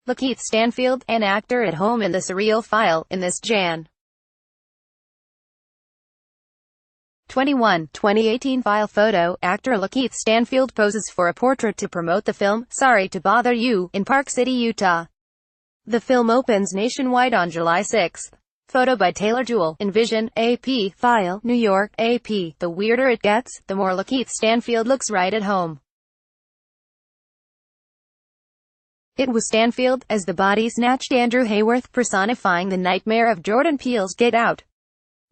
Lakeith Stanfield, an actor at home in the surreal file, in this Jan. 2018 file photo, actor Lakeith Stanfield poses for a portrait to promote the film, Sorry to Bother You, in Park City, Utah. The film opens nationwide on July 6. Photo by Taylor Jewell, Envision, AP, File, New York, AP. The weirder it gets, the more Lakeith Stanfield looks right at home. It was Stanfield, as the body-snatched Andrew Hayworth, personifying the nightmare of Jordan Peele's Get Out.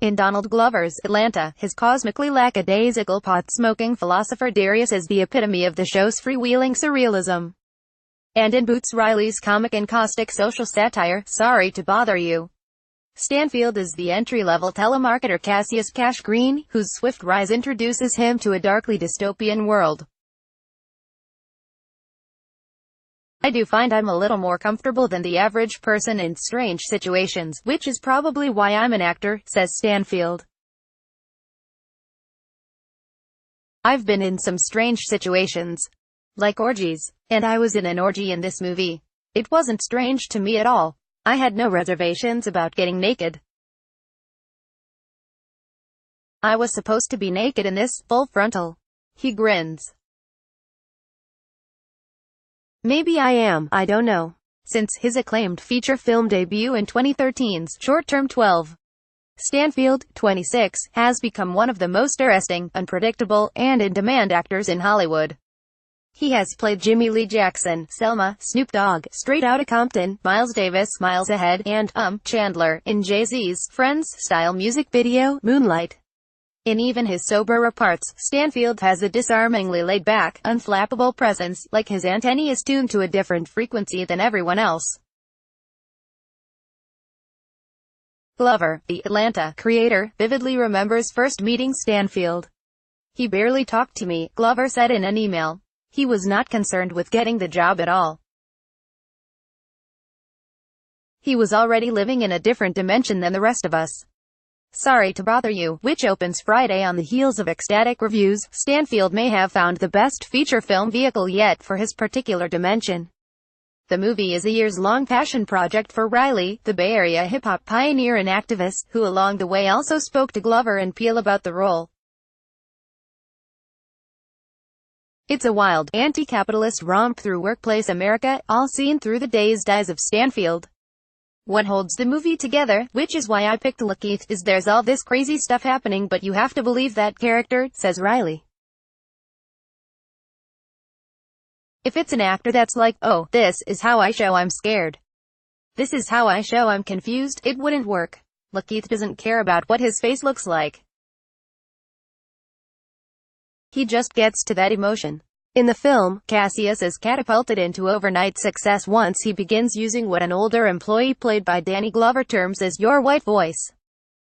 In Donald Glover's Atlanta, his cosmically lackadaisical pot-smoking philosopher Darius is the epitome of the show's freewheeling surrealism. And in Boots Riley's comic and caustic social satire, Sorry to Bother You, Stanfield is the entry-level telemarketer Cassius Cash Green, whose swift rise introduces him to a darkly dystopian world. I do find I'm a little more comfortable than the average person in strange situations, which is probably why I'm an actor, says Stanfield. I've been in some strange situations, like orgies, and I was in an orgy in this movie. It wasn't strange to me at all. I had no reservations about getting naked. I was supposed to be naked in this, full frontal. He grins. Maybe I am, I don't know. Since his acclaimed feature film debut in 2013's short-term 12, Stanfield, 26, has become one of the most arresting, unpredictable, and in-demand actors in Hollywood. He has played Jimmy Lee Jackson, Selma, Snoop Dogg, Straight Outta Compton, Miles Davis, Miles Ahead, and, Chandler, in Jay-Z's Friends-style music video, Moonlight. In even his soberer parts, Stanfield has a disarmingly laid-back, unflappable presence, like his antennae is tuned to a different frequency than everyone else. Glover, the Atlanta creator, vividly remembers first meeting Stanfield. He barely talked to me, Glover said in an email. He was not concerned with getting the job at all. He was already living in a different dimension than the rest of us. Sorry to Bother You, which opens Friday on the heels of ecstatic reviews, Stanfield may have found the best feature film vehicle yet for his particular dimension. The movie is a years-long passion project for Riley, the Bay Area hip-hop pioneer and activist, who along the way also spoke to Glover and Peele about the role. It's a wild, anti-capitalist romp through workplace America, all seen through the dazed eyes of Stanfield. What holds the movie together, which is why I picked Lakeith, is there's all this crazy stuff happening but you have to believe that character, says Riley. If it's an actor that's like, oh, this is how I show I'm scared, this is how I show I'm confused, it wouldn't work. Lakeith doesn't care about what his face looks like. He just gets to that emotion. In the film, Cassius is catapulted into overnight success once he begins using what an older employee played by Danny Glover terms as your white voice.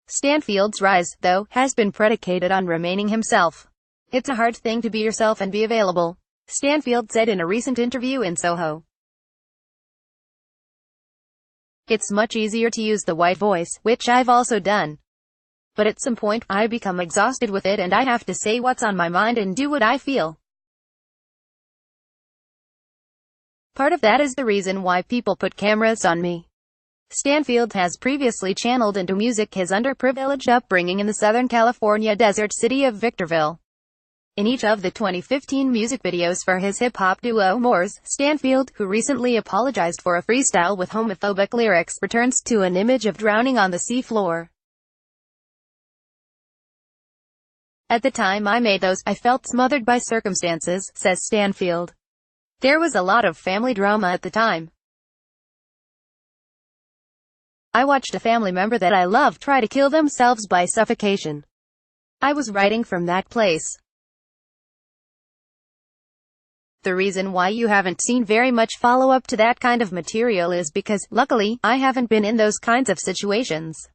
Stanfield's rise, though, has been predicated on remaining himself. It's a hard thing to be yourself and be available, Stanfield said in a recent interview in Soho. It's much easier to use the white voice, which I've also done. But at some point, I become exhausted with it and I have to say what's on my mind and do what I feel. Part of that is the reason why people put cameras on me. Stanfield has previously channeled into music his underprivileged upbringing in the Southern California desert city of Victorville. In each of the 2015 music videos for his hip-hop duo Moors, Stanfield, who recently apologized for a freestyle with homophobic lyrics, returns to an image of drowning on the seafloor. At the time I made those, I felt smothered by circumstances, says Stanfield. There was a lot of family drama at the time. I watched a family member that I love try to kill themselves by suffocation. I was writing from that place. The reason why you haven't seen very much follow-up to that kind of material is because, luckily, I haven't been in those kinds of situations.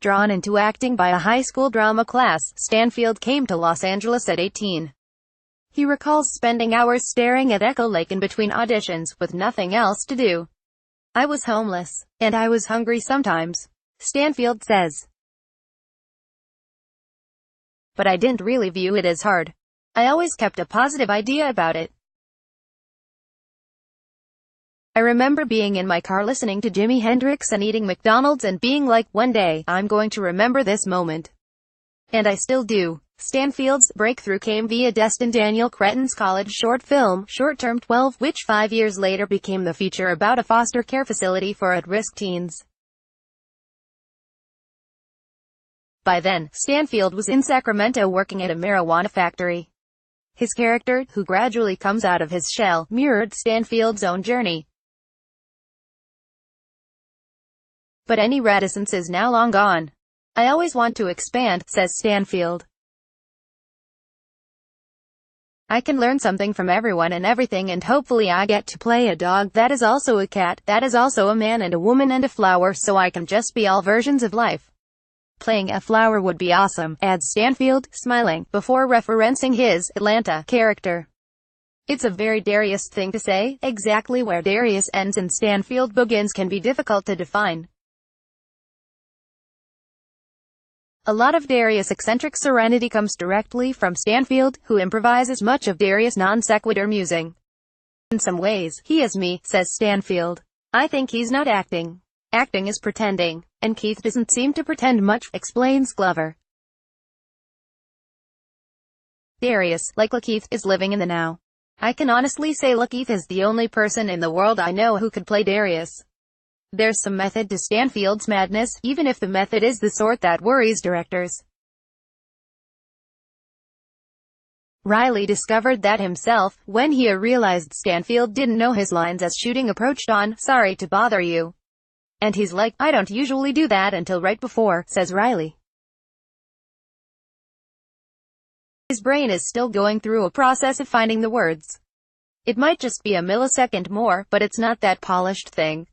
Drawn into acting by a high school drama class, Stanfield came to Los Angeles at 18. He recalls spending hours staring at Echo Lake in between auditions, with nothing else to do. I was homeless, and I was hungry sometimes, Stanfield says. But I didn't really view it as hard. I always kept a positive idea about it. I remember being in my car listening to Jimi Hendrix and eating McDonald's and being like, one day, I'm going to remember this moment. And I still do. Stanfield's breakthrough came via Destin Daniel Cretton's college short film, Short Term 12, which 5 years later became the feature about a foster care facility for at-risk teens. By then, Stanfield was in Sacramento working at a marijuana factory. His character, who gradually comes out of his shell, mirrored Stanfield's own journey. But any reticence is now long gone. I always want to expand, says Stanfield. I can learn something from everyone and everything, and hopefully I get to play a dog that is also a cat, that is also a man and a woman and a flower, so I can just be all versions of life. Playing a flower would be awesome, adds Stanfield, smiling, before referencing his Atlanta character. It's a very Darius thing to say. Exactly where Darius ends and Stanfield begins can be difficult to define. A lot of Darius' eccentric serenity comes directly from Stanfield, who improvises much of Darius' non-sequitur musing. In some ways, he is me, says Stanfield. I think he's not acting. Acting is pretending. And Keith doesn't seem to pretend much, explains Glover. Darius, like Lakeith, is living in the now. I can honestly say Lakeith is the only person in the world I know who could play Darius. There's some method to Stanfield's madness, even if the method is the sort that worries directors. Riley discovered that himself, when he realized Stanfield didn't know his lines as shooting approached on "Sorry to Bother You." And he's like, I don't usually do that until right before, says Riley. His brain is still going through a process of finding the words. It might just be a millisecond more, but it's not that polished thing.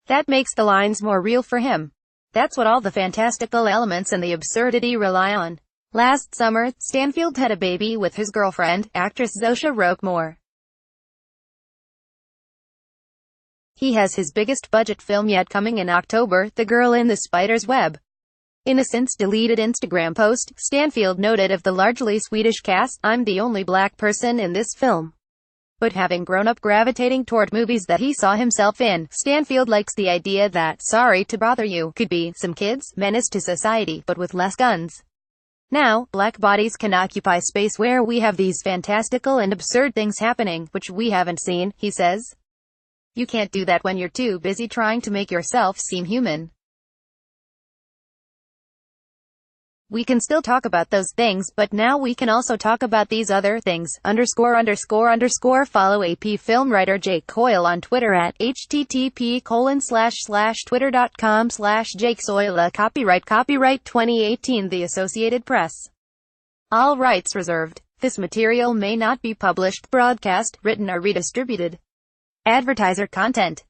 That makes the lines more real for him. That's what all the fantastical elements and the absurdity rely on. Last summer, Stanfield had a baby with his girlfriend, actress Zosha Roquemore. He has his biggest budget film yet coming in October, The Girl in the Spider's Web. In a since-deleted Instagram post, Stanfield noted of the largely Swedish cast, I'm the only black person in this film. But having grown up gravitating toward movies that he saw himself in, Stanfield likes the idea that Sorry to Bother You could be some kids' menace to society, but with less guns. Now, black bodies can occupy space where we have these fantastical and absurd things happening, which we haven't seen, he says. You can't do that when you're too busy trying to make yourself seem human. We can still talk about those things, but now we can also talk about these other things, ____. Follow AP film writer Jake Coyle on Twitter at http://twitter.com/JakeSoyla. Copyright 2018 The Associated Press. All rights reserved. This material may not be published, broadcast, written or redistributed. Advertiser content.